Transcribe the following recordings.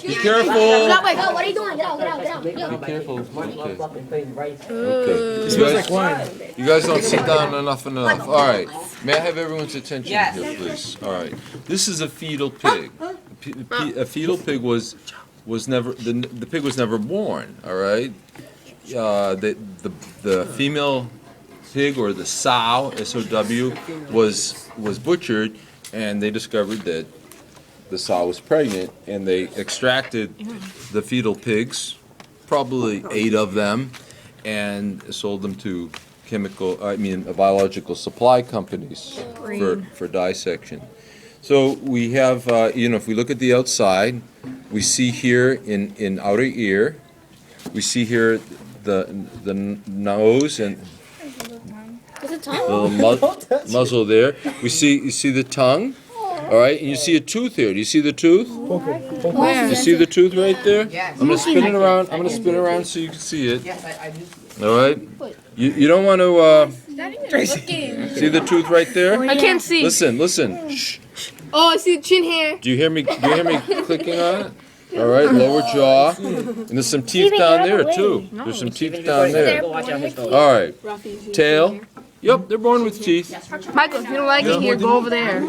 Be careful. What are you doing? Get out. Be careful. Okay. It smells like wine. You guys don't sit down enough. All right. May I have everyone's attention here, please? All right. This is a fetal pig. A fetal pig was never the pig was never born. All right. The female pig, or the sow, S-O-W, was butchered, and they discovered that the sow was pregnant, and they extracted the fetal pigs, probably 8 of them, and sold them to biological supply companies for dissection. So we have, if we look at the outside, we see here in outer ear, we see here the nose and little muzzle there. You see the tongue, all right, and you see a tooth here. Do you see the tooth? Where? You see the tooth right there? I'm gonna spin it around. I'm gonna spin it around so you can see it. Yes, I do. All right. You don't want to see the tooth right there? I can't see. Listen. Shh. Oh, I see the chin hair. Do you hear me clicking on it? All right, lower jaw, and there's some teeth down there too. There's some teeth down there. Watch out his phone. All right, tail. Yep, they're born with teeth. Michael, if you don't like it here, go over there.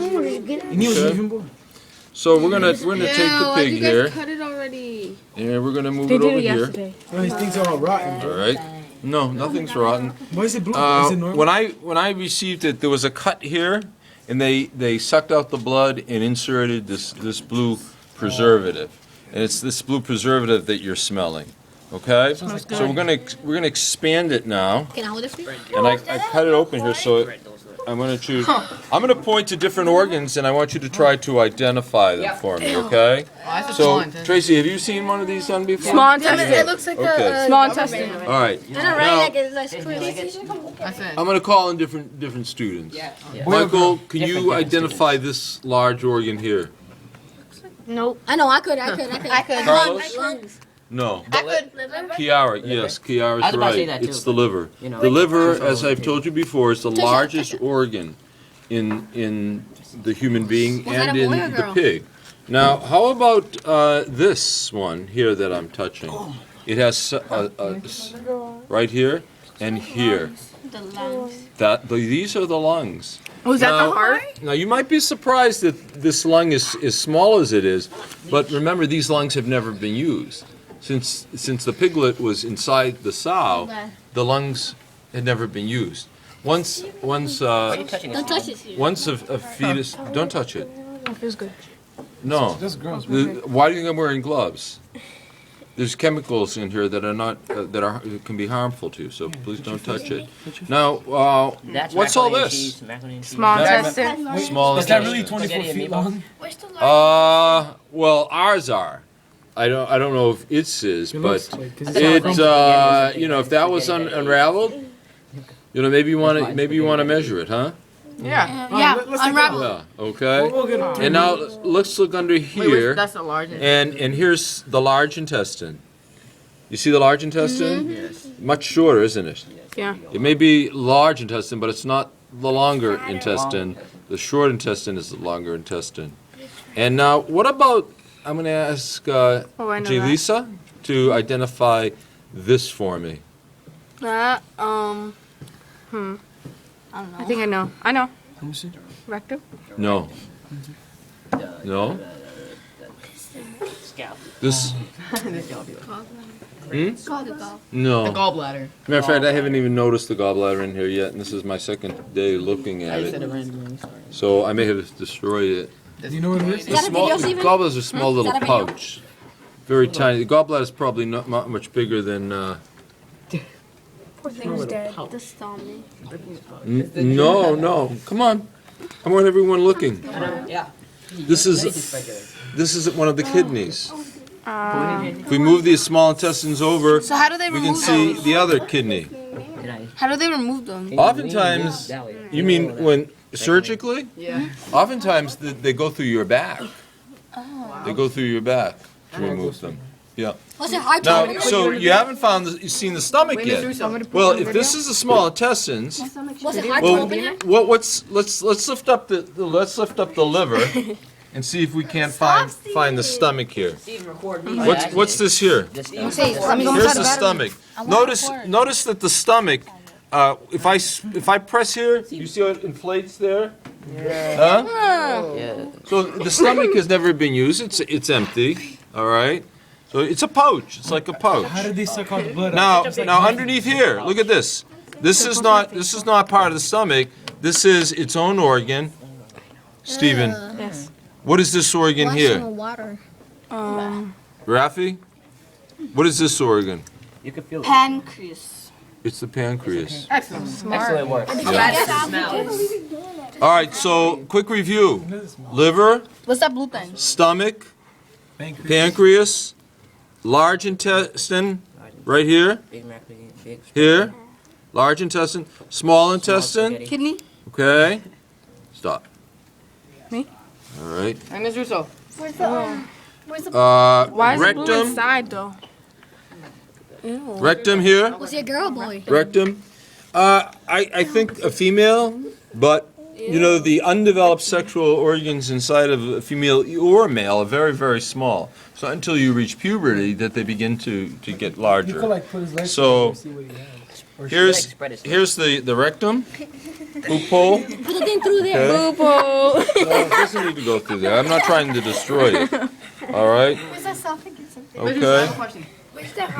So we're gonna take the pig here, Cut it already. and we're gonna move it over here. Oh, these things are all rotten. All right. No, nothing's rotten. Why is it blue? Is it normal? When I received it, there was a cut here, and they sucked out the blood and inserted this blue preservative, and it's this blue preservative that you're smelling. Okay, so we're gonna expand it now, Can I hold it for you? and I cut it open here, so I'm gonna choose. I'm gonna point to different organs, and I want you to try to identify them for me. Okay. So Tracy, have you seen one of these done before? Small intestine. It looks like Okay. Small intestine. All right. Now, I'm gonna call in different students. Michael, can you identify this large organ here? Nope. I know, I could. Carlos? Lungs. No. Liver? Kiara, yes, Kiara's I was about to say right. that, too. It's the liver. You know. The liver, as I've told you before, is the largest organ in the human being Was that and a in boy or the girl? pig. Now, how about this one here that I'm touching? It has right here and here. The lungs. These are the lungs. Oh, is that Now- the heart? Now, you might be surprised that this lung is as small as it is, but remember, these lungs have never been used. Since the piglet was inside the sow, the lungs had never been used. Once Touching his Don't phone. touch it. once a fetus, don't touch it. It feels good. No. That's gross. Why do you think I'm wearing gloves? There's chemicals in here that are not can be harmful to you, so please don't touch it. Now, That's what's all macaroni and this? cheese, macaroni and cheese. Small intestine. Small Is that intestine. really 24 feet long? Well, ours are. I don't know if it's is, It but looks like, 'cause it it's if that was unraveled, maybe you want to measure it, huh? Yeah. Yeah, let's take unravel. Yeah. Okay. We'll get it. And now let's look under Wait, here, that's the largest. and here's the large intestine. You see the large intestine? Yes. Much shorter, isn't it? Yeah. It may be large intestine, but it's not the longer intestine. The short intestine is the longer intestine. And now, what about? I'm going to ask I know that. Jalisa to identify this for me. That, I don't know. I think I know. I know. Let me see. Rectum? No. No. Scalp. This. The scalp. No. Gallbladder. Matter of fact, I haven't even noticed the gallbladder in here yet, and this is my second day looking at I said it. it randomly, sorry. So I may have destroyed it. Do you know what it is? The that a small, video, the Steven? gallbladder is a small Is little that a video? pouch. Very tiny. The gallbladder is probably not much bigger than. Poor thing's dead. The stomach. No. Come on. I want everyone looking. Yeah. This is one of the kidneys. If we move these small intestines over, So how do they we can remove see those? the other kidney. Did I? How do they remove them? Oftentimes, That way. you mean when surgically? Yeah. Oftentimes they go through your back. They go through your back to remove them. Yeah. What's it hard Now, to so you haven't seen the stomach yet. Well, if this is the small intestines, Was it hard to well, open it? let's lift up the liver, and see if we can't find the stomach here. Steve, record me. What's this here? This Let me see. Let me go Here's inside the the battery. stomach. Notice that the stomach. If I press here, you see how it inflates there? Huh? Yeah. So the stomach has never been used. It's empty. All right. So it's a pouch. It's like a pouch. How did they suck out the blood out? Now underneath here, look at this. This is not part of the stomach. This is its own organ. Stephen, Yes. what is this organ here? Water. Rafi? What is this organ? You can feel it. Pancreas. It's the pancreas. Excellent work. All right, so quick review. Liver, What's that blue thing? stomach, Pancreas. pancreas, large intestine, right here, Big Mac, big here, large intestine, small intestine, spaghetti. Kidney. okay? Stop. Me? All right. I'm Ms. Russo. Where's the? Where's the? Why is it blue Rectum, inside though? rectum here, Was he a girl or boy? rectum. I think a female, but you know the undeveloped sexual organs inside of a female or a male are very, very small. So until you reach puberty, that they begin to get You could larger. like put his legs So, and see what he has. Or Here's the rectum, poop hole. Put the thing through there. Okay. No, it doesn't need to go through there. I'm not trying to destroy it. All right. Where's the esophagus? Okay.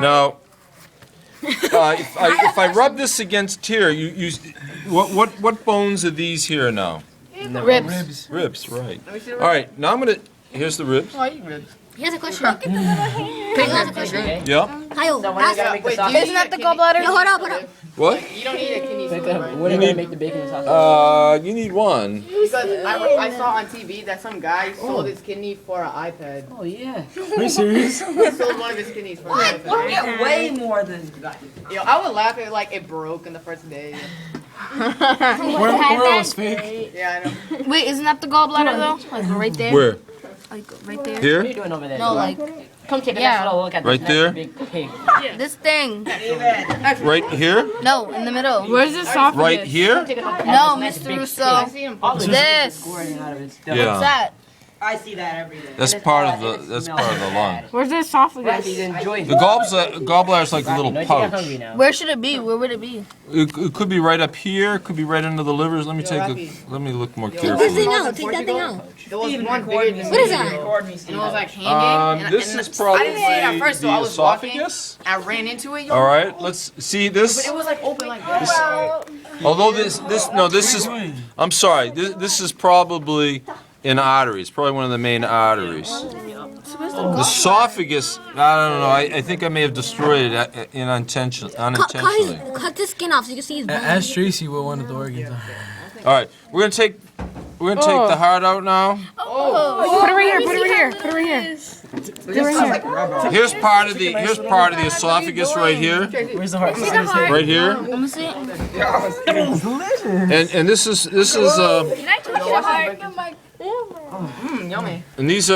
Now, if I rub this against here, what bones are these here now? Ribs. Ribs, right. All right. Now here's the ribs. He has a question. He has a question. Yeah. Kyle, So when are you gonna make the sausage? Isn't that the gallbladder? Yo, hold up, hold up. What? You don't need a kidney stone, right? When are you gonna make the bacon and sausage? You need one. Because I saw on TV that some guy sold his kidney for an iPad. Oh yeah. Are you serious? He sold one of his kidneys for an iPad. Get way more than that. Yo, I would laugh if like it broke in the first day. Or was fake. Yeah, I know. Wait, isn't that the gallbladder though? Like right there? Where? Like right there? What are Here? you doing over there? No, like Come take a Yeah. nice little look at Right this there? nice big pig. this thing. Right here? No, in the middle. Where's the esophagus? Right here? Take a look at No, this nice Mr. big Russo. I pig. see him. All the This. squirting out of its What's Yeah. that? I see that every day. That's part of the lung. Where's the esophagus? He's enjoying The gallbladder is like a little You get pouch. hungry now. Where should it be? Where would it be? It could be right up here. It could be right under the livers. Let me look more Take this carefully. thing out. Take that thing out. There was one bigger than What is me. that? Record me, And Steve. it was like hanging. This and is I probably didn't see it at first, so I the was walking. esophagus. I ran into it, yo. All right, let's see this. But it was like open like this. Although this is. I'm sorry. This is probably an artery. It's probably one of the main arteries. The esophagus. I don't know. I think I may have destroyed it unintentionally. Cut the skin off so you can see his bones. Ask Tracy what one of the organs are. All right, we're gonna take the heart out now. Put it right here. Put it right here. Put it right here. Here's part of the esophagus right here. Where's the heart? Right here. Let me see. And this is Can I touch your heart? Yummy. and this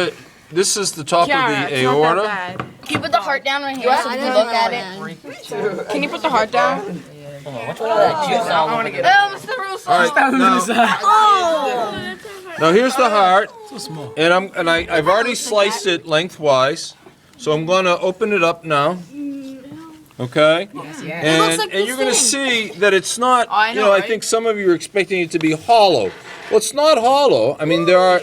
is the top of the aorta. Can you put the heart down right here so we can look at it? Can you put the heart down? What's one of that juice? I want to get Oh, Mr. Russo. All right, now here's the heart, So small. and I've already sliced it lengthwise, so I'm gonna open it up now. Okay, and like you're this gonna thing. see that it's not. I You know, know, I right? think some of you are expecting it to be hollow. Well, it's not hollow. I mean, there are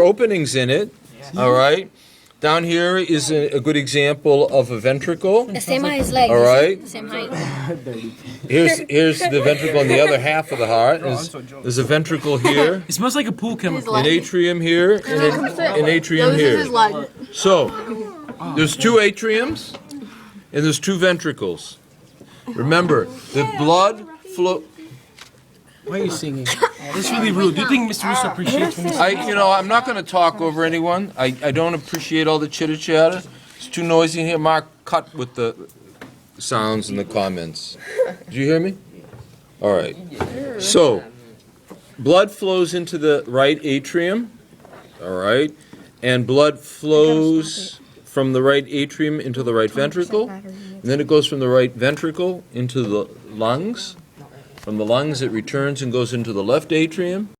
openings in it. All right. Down here is a good example of a ventricle. The same height as legs. All right. The same height. Here's the ventricle on the other half of the heart. There's a ventricle here, It smells like a pool chemical. an atrium here, and an atrium here. leg. So there's two atriums and there's two ventricles. Remember, the blood flow. Why are you singing? That's really rude. Do you think Mr. Russo appreciates when you sing? I'm not going to talk over anyone. I don't appreciate all the chitter chatter. It's too noisy in here. Mark, cut with the sounds and the comments. Did you hear me? All right. So, blood flows into the right atrium. All right. And blood flows from the right atrium into the right ventricle. And then it goes from the right ventricle into the lungs. From the lungs, it returns and goes into the left atrium.